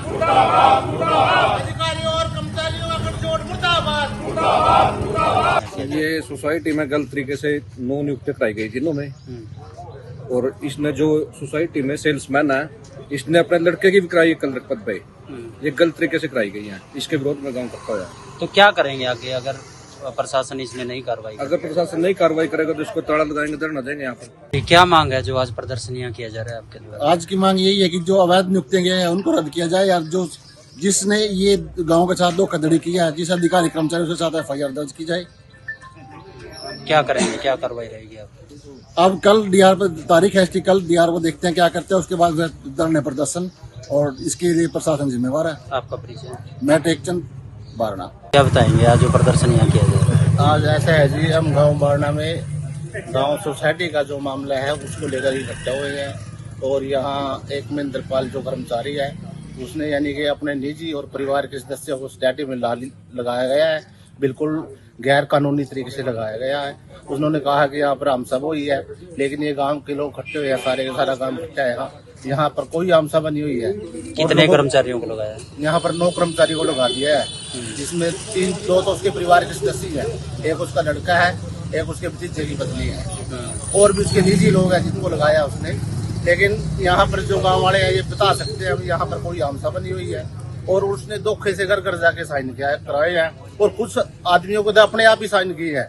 मुर्दाबाद मुर्दाबाद मुर्दाबाद अधिकारियों और कर्मचारियों का गठजोड़ मुर्दाबाद मुर्दाबाद मुर्दाबाद। ये सोसाइटी में गलत तरीके से नो नियुक्ति कराई गई जिन्हों में, और इसने जो सोसाइटी में सेल्समैन है इसने अपने लड़के की भी कराई क्लर्क पद पे। ये गलत तरीके से कराई गई है, इसके विरोध में गांव इकट्ठा हुआ। तो क्या करेंगे आगे अगर प्रशासन इसमें नहीं कार्रवाई अगर प्रशासन नहीं कार्रवाई करेगा तो इसको ताला लगाएंगे, धरना देंगे यहाँ पर। क्या मांग है जो आज प्रदर्शनियां किया जा रहा है आपके द्वारा? आज की मांग यही है कि जो अवैध नियुक्तियां गए हैं उनको रद्द किया जाए, और जो जिसने ये गांव के साथ धोखाधड़ी किया है, जिस अधिकारी कर्मचारी के साथ FIR दर्ज की जाए। क्या करेंगे, क्या कार्रवाई रहेगी आप? अब कल डीआर पर तारीख है इसकी, कल डीआर को देखते हैं क्या करते हैं, उसके बाद धरने प्रदर्शन, और इसके लिए प्रशासन जिम्मेवार है। आपका परिचय? मैं टेकचंद बारना। क्या बताएंगे आज जो प्रदर्शनियां किया जा रहा है? आज ऐसा है जी, हम गांव बारना में गांव सोसाइटी का जो मामला है उसको लेकर इकट्ठा हुए हैं, और यहाँ एक महेंद्रपाल जो कर्मचारी है उसने यानी कि अपने निजी और परिवार के सदस्यों को स्टैटी में लगाया गया है, बिल्कुल गैर कानूनी तरीके से लगाया गया है। उन्होंने कहा कि यहाँ पर हम सब ही है, लेकिन ये गांव के लोग इकट्ठे हुए हैं, सारे का सारा गांव इकट्ठा है। यहाँ पर कोई आमसभा नहीं हुई है। कितने कर्मचारियों को लगाया? यहाँ पर 9 कर्मचारी को लगा दिया है, जिसमें 2 तो उसके परिवार के सदस्य हैं, एक उसका लड़का है, एक उसके भतीजे की पत्नी है, और भी उसके निजी लोग हैं जिनको लगाया उसने। लेकिन यहाँ पर जो गांव वाले हैं ये बता सकते हैं यहाँ पर कोई आमसभा नहीं हुई है, और उसने धोखे से घर घर जाके साइन किया है, कराए हैं, और कुछ आदमियों को तो अपने आप ही साइन किए हैं,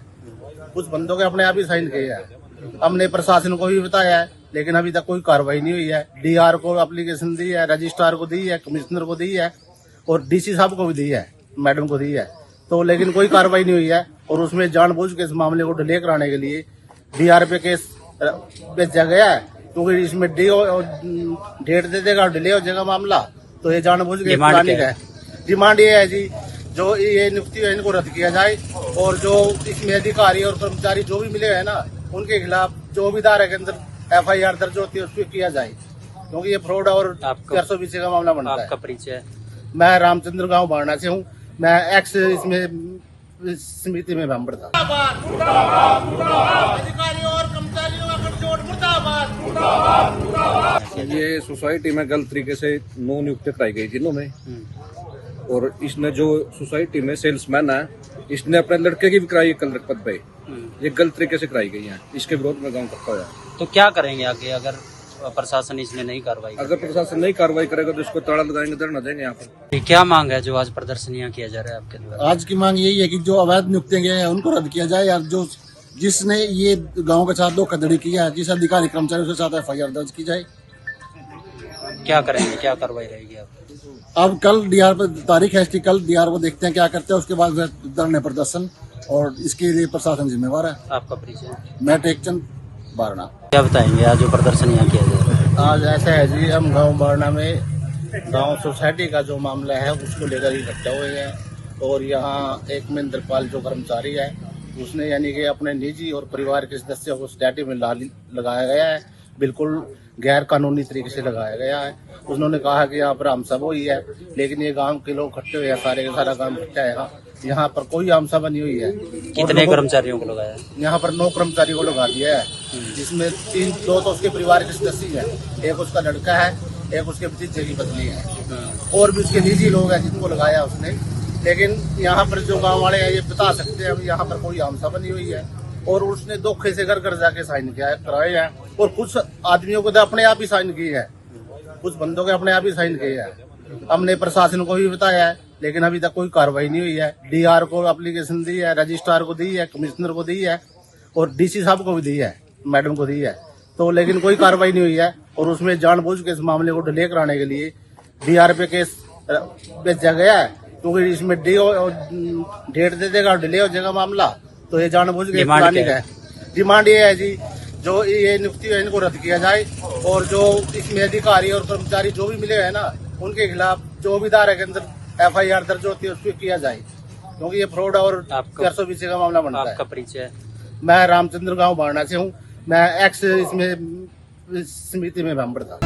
कुछ बंदों के अपने आप ही साइन किए हैं। हमने प्रशासन को भी बताया है, लेकिन अभी तक कोई कार्रवाई नहीं हुई है। डीआर को एप्लीकेशन दी है, रजिस्ट्रार को दी है, कमिश्नर को दी है, और डीसी साहब को भी दी है, मैडम को दी है, तो लेकिन कोई कार्रवाई नहीं हुई है। और उसमें जानबूझ के इस मामले को डिले कराने के लिए डीआर पे केस भेजा गया है, क्योंकि इसमें डेट दे देगा और डिले हो जाएगा मामला, तो ये जानबूझ के कराने का है। डिमांड ये है जी, जो ये नियुक्ति है इनको रद्द किया जाए, और जो इसमें अधिकारी और कर्मचारी जो भी मिले हैं ना उनके खिलाफ जो भी धारा के अंदर FIR दर्ज होती है उस पर किया जाए, क्योंकि ये फ्रॉड और 420 का मामला बनता है। आपका परिचय? मैं रामचंद्र गांव बारना से हूँ, मैं एक्स इसमें समिति में मेंबर था। मुर्दाबाद मुर्दाबाद अधिकारियों और कर्मचारियों का गठजोड़ मुर्दाबाद मुर्दाबाद मुर्दाबाद। ये सोसाइटी में गलत तरीके से नो नियुक्ति कराई गई जिन्हों में, और इसने जो सोसाइटी में सेल्समैन है इसने अपने लड़के की भी कराई क्लर्क पद पे। ये गलत तरीके से कराई गई है, इसके विरोध में गांव इकट्ठा हुआ। तो क्या करेंगे आगे अगर प्रशासन इसमें नहीं कार्रवाई? अगर प्रशासन नहीं कार्रवाई करेगा तो इसको ताला लगाएंगे, धरना देंगे यहाँ पर। क्या मांग है जो आज प्रदर्शनियां किया जा रहा है आपके द्वारा? आज की मांग यही है कि जो अवैध नियुक्तियां गए हैं उनको रद्द किया जाए, और जो जिसने ये गांव के साथ धोखाधड़ी किया है, जिस अधिकारी कर्मचारी के साथ FIR दर्ज की जाए। क्या करेंगे, क्या कार्रवाई रहेगी आप? अब कल डीआर पर तारीख है इसकी, कल डीआर को देखते हैं क्या करते हैं, उसके बाद धरने प्रदर्शन, और इसके लिए प्रशासन जिम्मेवार है। आपका परिचय? मैं टेकचंद बारना। क्या बताएंगे आज जो प्रदर्शनियां किया जा रहा है? आज ऐसा है जी, हम गांव बारना में गांव सोसाइटी का जो मामला है उसको लेकर इकट्ठा हुए हैं, और यहाँ एक महेंद्रपाल जो कर्मचारी है उसने यानी कि अपने निजी और परिवार के सदस्यों को स्टैटी में लगाया गया है, बिल्कुल गैर कानूनी तरीके से लगाया गया है। उन्होंने कहा कि यहाँ पर हम सब ही है, लेकिन ये गांव के लोग इकट्ठे हुए हैं, सारे का सारा गांव इकट्ठा है। यहाँ पर कोई आमसभा नहीं हुई है। कितने कर्मचारियों को लगाया? यहाँ पर 9 कर्मचारी को लगा दिया है, जिसमें 2 तो उसके परिवार के सदस्य हैं, एक उसका लड़का है, एक उसके भतीजे की पत्नी है, और भी उसके निजी लोग हैं जिनको लगाया उसने। लेकिन यहाँ पर जो गांव वाले हैं ये बता सकते हैं यहाँ पर कोई आमसभा नहीं हुई है, और उसने धोखे से घर घर जाके साइन किया है, कराए हैं, और कुछ आदमियों को तो अपने आप ही साइन किए हैं, कुछ बंदों के अपने आप ही साइन किए हैं। हमने प्रशासन को भी बताया है, लेकिन अभी तक कोई कार्रवाई नहीं हुई है। डीआर को एप्लीकेशन दी है, रजिस्ट्रार को दी है, कमिश्नर को दी है, और डीसी साहब को भी दी है, मैडम को दी है, तो लेकिन कोई कार्रवाई नहीं हुई है। और उसमें जानबूझ के इस मामले को डिले कराने के लिए डीआर पे केस भेजा गया है, क्योंकि इसमें डेट दे देगा और डिले हो जाएगा मामला, तो ये जानबूझ के कराने का है। डिमांड ये है जी, जो ये नियुक्ति है इनको रद्द किया जाए, और जो इसमें अधिकारी और कर्मचारी जो भी मिले हैं ना उनके खिलाफ जो भी धारा के अंदर FIR दर्ज होती है उस पर किया जाए, क्योंकि ये फ्रॉड और 420 का मामला बनता है। आपका परिचय? मैं रामचंद्र गांव बारना से हूँ, मैं एक्स इसमें समिति में मेंबर था।